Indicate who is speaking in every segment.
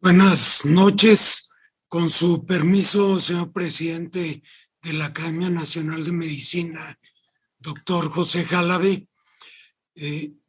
Speaker 1: Buenas noches. Con su permiso, señor presidente de la Academia Nacional de Medicina, doctor José Jalabe,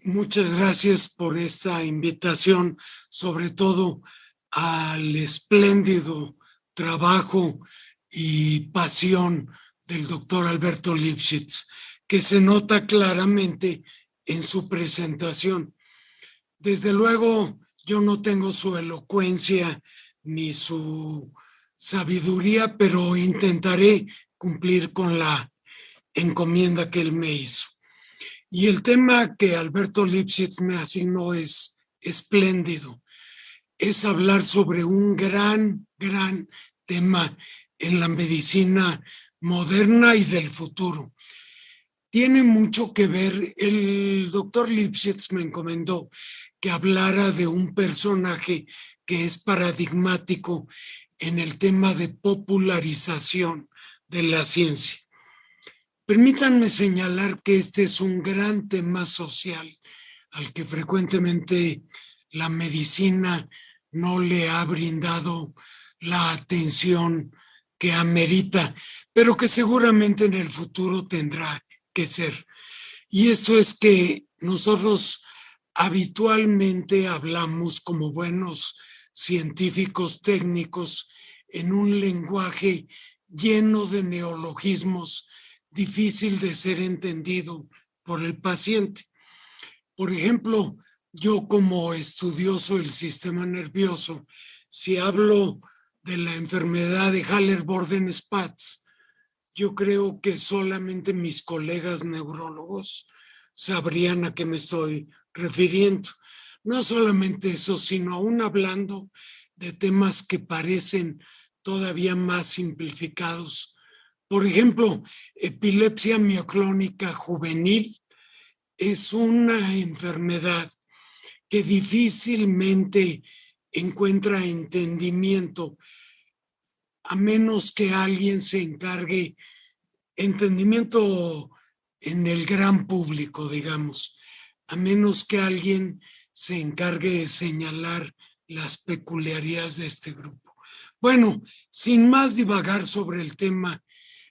Speaker 1: muchas gracias por esta invitación, sobre todo al espléndido trabajo y pasión del doctor Alberto Lipschitz, que se nota claramente en su presentación. Desde luego, yo no tengo su elocuencia ni su sabiduría, pero intentaré cumplir con la encomienda que él me hizo. Y el tema que Alberto Lipschitz me asignó es espléndido. Es hablar sobre un gran tema en la medicina moderna y del futuro. Tiene mucho que ver, el doctor Lipschitz me encomendó que hablara de un personaje que es paradigmático en el tema de popularización de la ciencia. Permítanme señalar que este es un gran tema social al que frecuentemente la medicina no le ha brindado la atención que amerita, pero que seguramente en el futuro tendrá que ser. Y esto es que nosotros habitualmente hablamos como buenos científicos técnicos en un lenguaje lleno de neologismos, difícil de ser entendido por el paciente. Por ejemplo, yo como estudioso del sistema nervioso, si hablo de la enfermedad de Haller-Borden-Spatz, yo creo que solamente mis colegas neurólogos sabrían a qué me estoy refiriendo. No solamente eso, sino aún hablando de temas que parecen todavía más simplificados. Por ejemplo, epilepsia mioclónica juvenil es una enfermedad que difícilmente encuentra entendimiento a menos que alguien se encargue, entendimiento en el gran público, digamos, a menos que alguien se encargue de señalar las peculiaridades de este grupo. Bueno, sin más divagar sobre el tema,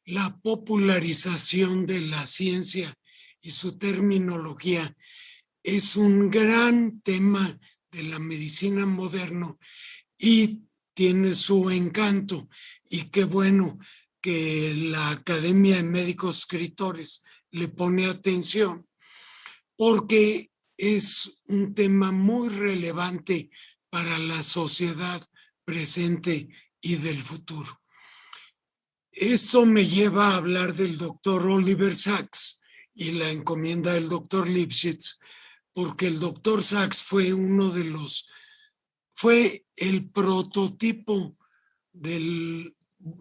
Speaker 1: la popularización de la ciencia y su terminología es un gran tema de la medicina moderna y tiene su encanto, y qué bueno que la Academia de Médicos Escritores le pone atención, porque es un tema muy relevante para la sociedad presente y del futuro. Esto me lleva a hablar del doctor Oliver Sacks y la encomienda del doctor Lipschitz, porque el doctor Sacks fue el prototipo del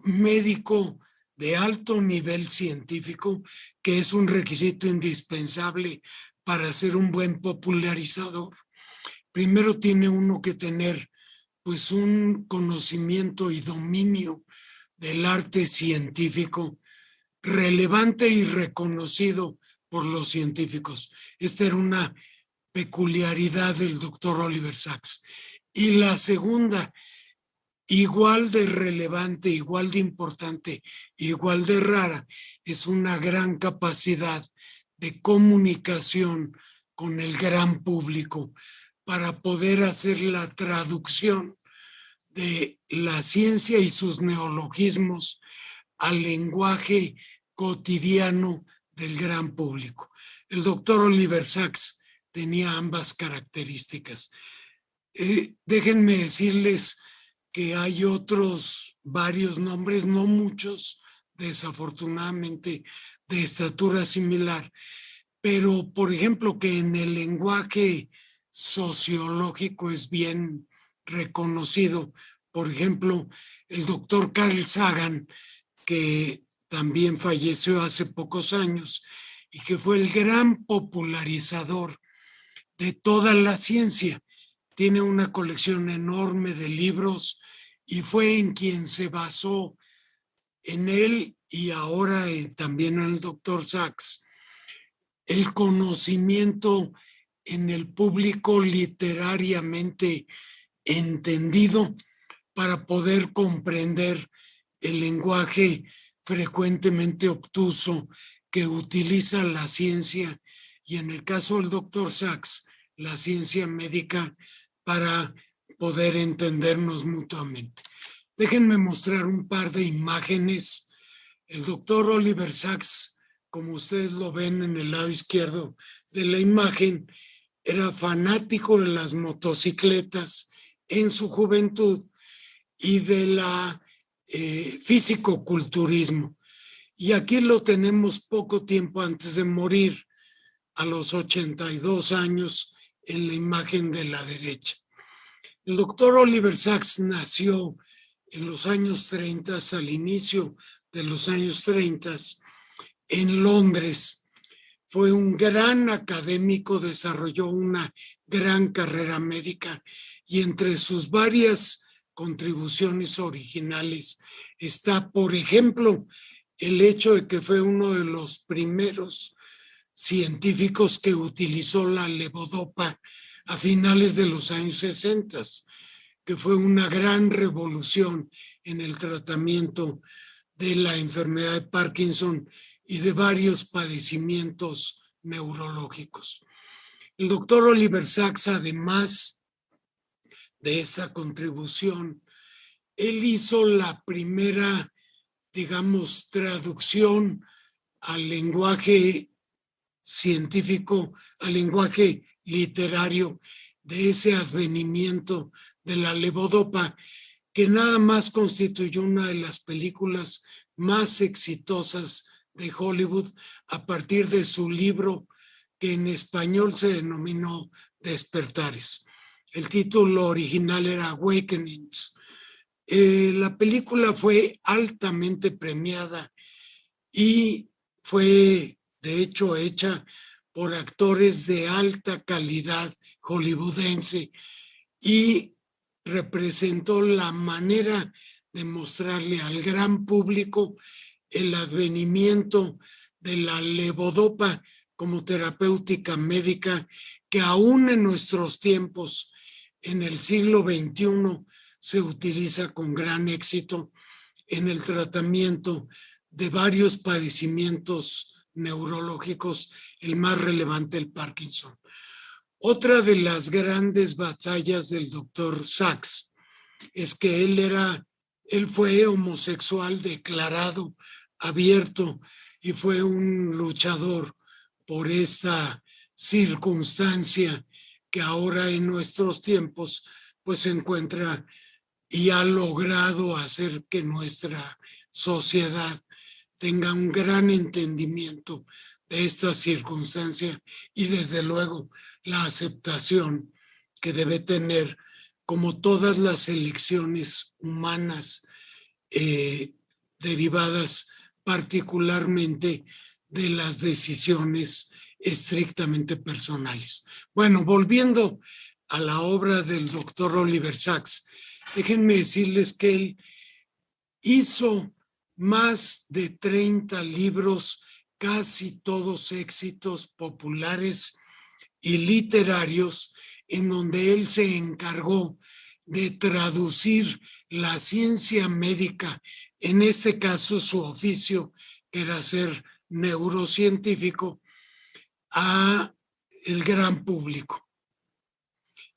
Speaker 1: médico de alto nivel científico, que es un requisito indispensable para ser un buen popularizador. Primero tiene uno que tener pues un conocimiento y dominio del arte científico relevante y reconocido por los científicos. Esta era una peculiaridad del doctor Oliver Sacks. Y la segunda, igual de relevante, igual de importante, igual de rara, es una gran capacidad de comunicación con el gran público para poder hacer la traducción de la ciencia y sus neologismos al lenguaje cotidiano del gran público. El doctor Oliver Sacks tenía ambas características. Déjenme decirles que hay otros varios nombres, no muchos, desafortunadamente, de estatura similar, pero por ejemplo que en el lenguaje sociológico es bien reconocido. Por ejemplo, el doctor Carl Sagan, que también falleció hace pocos años y que fue el gran popularizador de toda la ciencia. Tiene una colección enorme de libros y fue en quien se basó en él y ahora también en el doctor Sacks el conocimiento en el público literariamente entendido para poder comprender el lenguaje frecuentemente obtuso que utiliza la ciencia y en el caso del doctor Sachs, la ciencia médica para poder entendernos mutuamente. Déjenme mostrar un par de imágenes. El doctor Oliver Sacks, como ustedes lo ven en el lado izquierdo de la imagen, era fanático de las motocicletas en su juventud y de la fisicoculturismo. Y aquí lo tenemos poco tiempo antes de morir, a los 82 años, en la imagen de la derecha. El doctor Oliver Sacks nació en los años 30, al inicio de los años 30, en Londres. Fue un gran académico, desarrolló una gran carrera médica y entre sus varias contribuciones originales está, por ejemplo, el hecho de que fue uno de los primeros científicos que utilizó la levodopa a finales de los años 60, que fue una gran revolución en el tratamiento de la enfermedad de Parkinson y de varios padecimientos neurológicos. El doctor Oliver Sacks, además de esa contribución, él hizo la primera, digamos, traducción al lenguaje científico, al lenguaje literario de ese advenimiento de la levodopa, que nada más constituyó una de las películas más exitosas de Hollywood a partir de su libro que en español se denominó Despertares. El título original era Awakenings. La película fue altamente premiada y fue, de hecho, hecha por actores de alta calidad hollywoodense y representó la manera de mostrarle al gran público el advenimiento de la levodopa como terapéutica médica que aún en nuestros tiempos, en el siglo XXI, se utiliza con gran éxito en el tratamiento de varios padecimientos neurológicos, el más relevante, el Parkinson. Otra de las grandes batallas del doctor Sacks es que él fue homosexual declarado, abierto, y fue un luchador por esta circunstancia que ahora en nuestros tiempos pues se encuentra y ha logrado hacer que nuestra sociedad tenga un gran entendimiento de esta circunstancia y desde luego la aceptación que debe tener, como todas las elecciones humanas derivadas particularmente de las decisiones estrictamente personales. Bueno, volviendo a la obra del doctor Oliver Sacks, déjenme decirles que él hizo más de 30 libros, casi todos éxitos populares y literarios, en donde él se encargó de traducir la ciencia médica, en este caso su oficio, que era ser neurocientífico, a el gran público.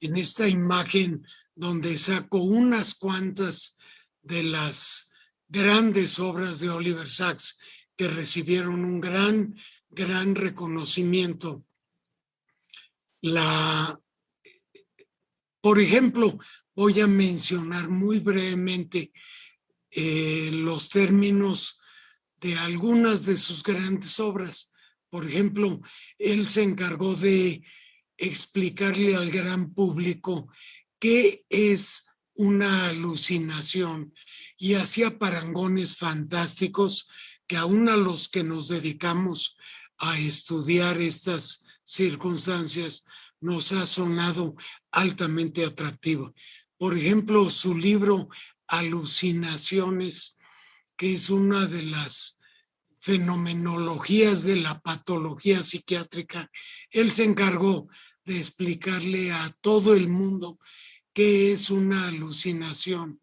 Speaker 1: En esta imagen donde saco unas cuantas de las grandes obras de Oliver Sacks que recibieron un gran reconocimiento. Por ejemplo, voy a mencionar muy brevemente los términos de algunas de sus grandes obras. Por ejemplo, él se encargó de explicarle al gran público qué es una alucinación y hacía parangones fantásticos que aún a los que nos dedicamos a estudiar estas circunstancias nos ha sonado altamente atractivo. Por ejemplo, su libro Alucinaciones, que es una de las fenomenologías de la patología psiquiátrica, él se encargó de explicarle a todo el mundo qué es una alucinación,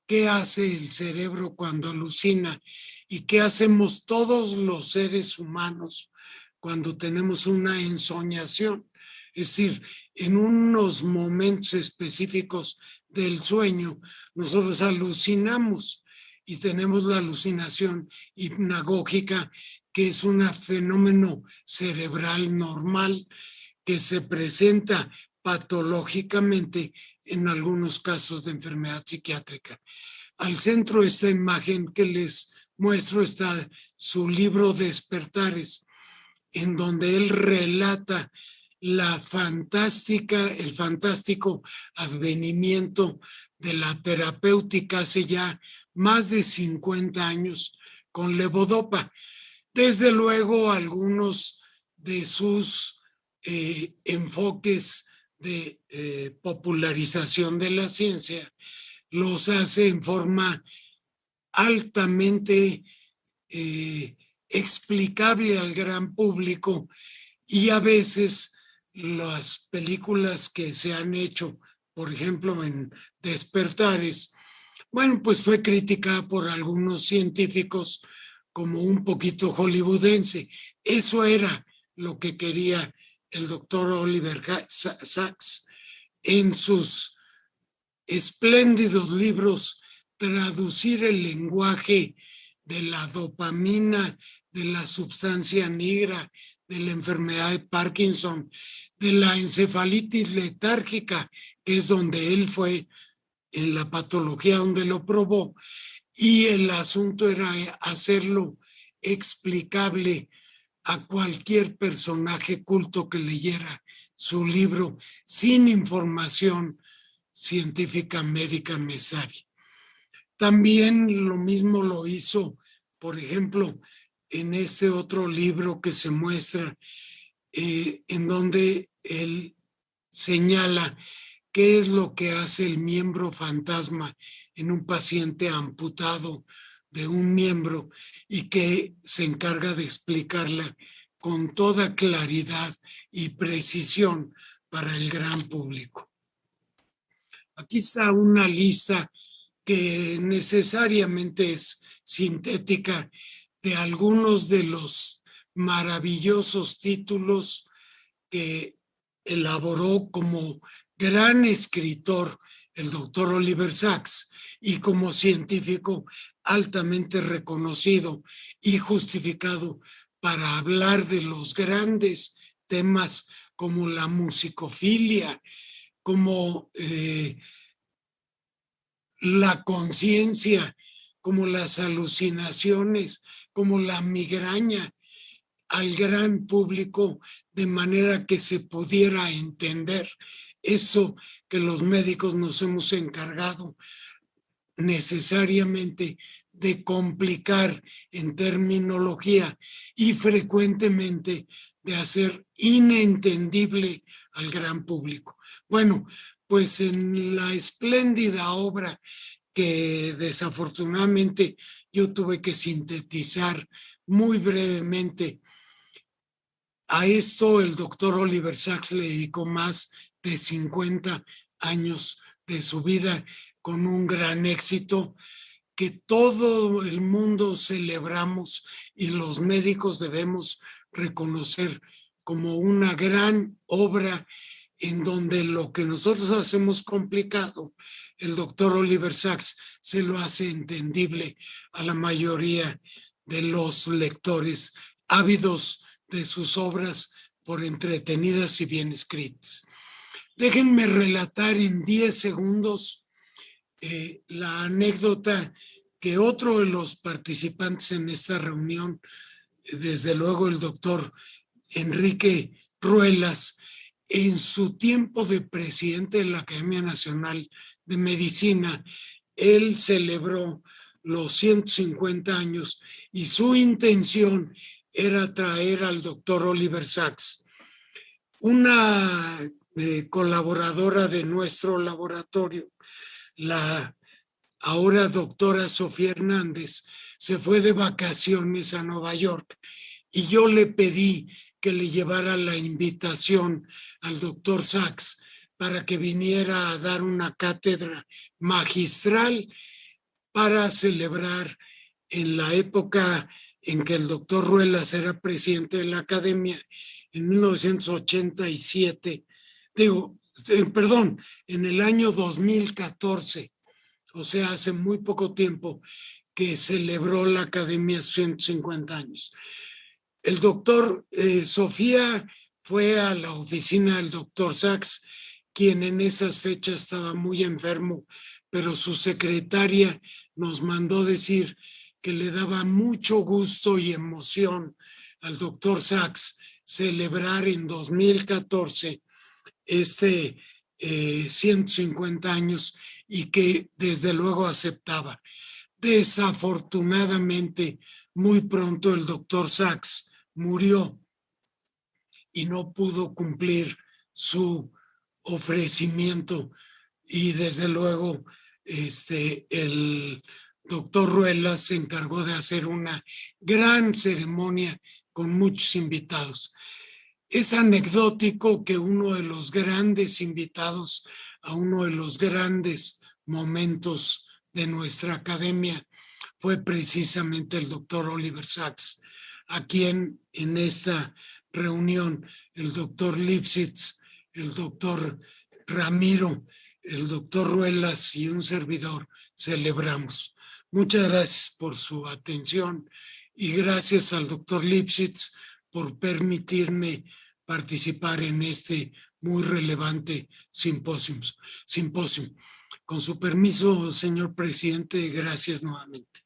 Speaker 1: qué hace el cerebro cuando alucina y qué hacemos todos los seres humanos cuando tenemos una ensoñación. Es decir, en unos momentos específicos del sueño, nosotros alucinamos y tenemos la alucinación hipnagógica, que es un fenómeno cerebral normal que se presenta patológicamente en algunos casos de enfermedad psiquiátrica. Al centro de esta imagen que les muestro está su libro Despertares, en donde él relata el fantástico advenimiento de la terapéutica hace ya más de 50 años con levodopa. Desde luego, algunos de sus enfoques de popularización de la ciencia los hace en forma altamente explicable al gran público, y a veces las películas que se han hecho, por ejemplo en Despertares, bueno, pues fue criticada por algunos científicos como un poquito hollywoodense. Eso era lo que quería el doctor Oliver Sacks en sus espléndidos libros, traducir el lenguaje de la dopamina, de la sustancia negra, de la enfermedad de Parkinson, de la encefalitis letárgica, que es donde él fue, en la patología donde lo probó, y el asunto era hacerlo explicable a cualquier personaje culto que leyera su libro sin información científica médica necesaria. También lo mismo lo hizo, por ejemplo, en este otro libro que se muestra, en donde él señala qué es lo que hace el miembro fantasma en un paciente amputado de un miembro, y que se encarga de explicarla con toda claridad y precisión para el gran público. Aquí está una lista que necesariamente es sintética de algunos de los maravillosos títulos que elaboró como gran escritor el doctor Oliver Sacks, y como científico altamente reconocido y justificado para hablar de los grandes temas como la musicofilia, como la conciencia, como las alucinaciones, como la migraña, al gran público, de manera que se pudiera entender eso que los médicos nos hemos encargado necesariamente de complicar en terminología y frecuentemente de hacer inentendible al gran público. Bueno, pues en la espléndida obra que desafortunadamente yo tuve que sintetizar muy brevemente, a esto el doctor Oliver Sacks le dedicó más de 50 años de su vida, con un gran éxito que todo el mundo celebramos y los médicos debemos reconocer como una gran obra, en donde lo que nosotros hacemos complicado, el doctor Oliver Sacks se lo hace entendible a la mayoría de los lectores ávidos de sus obras por entretenidas y bien escritas. Déjenme relatar en 10 segundos la anécdota que otro de los participantes en esta reunión, desde luego el doctor Enrique Ruelas, en su tiempo de presidente de la Academia Nacional de Medicina, él celebró los 150 años y su intención era traer al doctor Oliver Sacks. Una colaboradora de nuestro laboratorio, la ahora doctora Sofía Hernández, se fue de vacaciones a Nueva York, y yo le pedí que le llevara la invitación al doctor Sacks para que viniera a dar una cátedra magistral para celebrar en la época en que el doctor Ruelas era presidente de la Academia, en 1987, en el año 2014, o sea, hace muy poco tiempo que celebró la Academia 150 años. El doctor Sofía fue a la oficina del doctor Sachs, quien en esas fechas estaba muy enfermo, pero su secretaria nos mandó decir que le daba mucho gusto y emoción al doctor Sachs celebrar en 2014 150 años y que desde luego aceptaba. Desafortunadamente, muy pronto el doctor Sachs murió y no pudo cumplir su ofrecimiento, y desde luego el doctor Ruelas se encargó de hacer una gran ceremonia con muchos invitados. Es anecdótico que uno de los grandes invitados a uno de los grandes momentos de nuestra academia fue precisamente el doctor Oliver Sacks, a quien en esta reunión el doctor Lipsitz, el doctor Ramiro, el doctor Ruelas y un servidor celebramos. Muchas gracias por su atención y gracias al doctor Lipsitz por permitirme participar en este muy relevante simposio. Con su permiso, señor presidente, gracias nuevamente.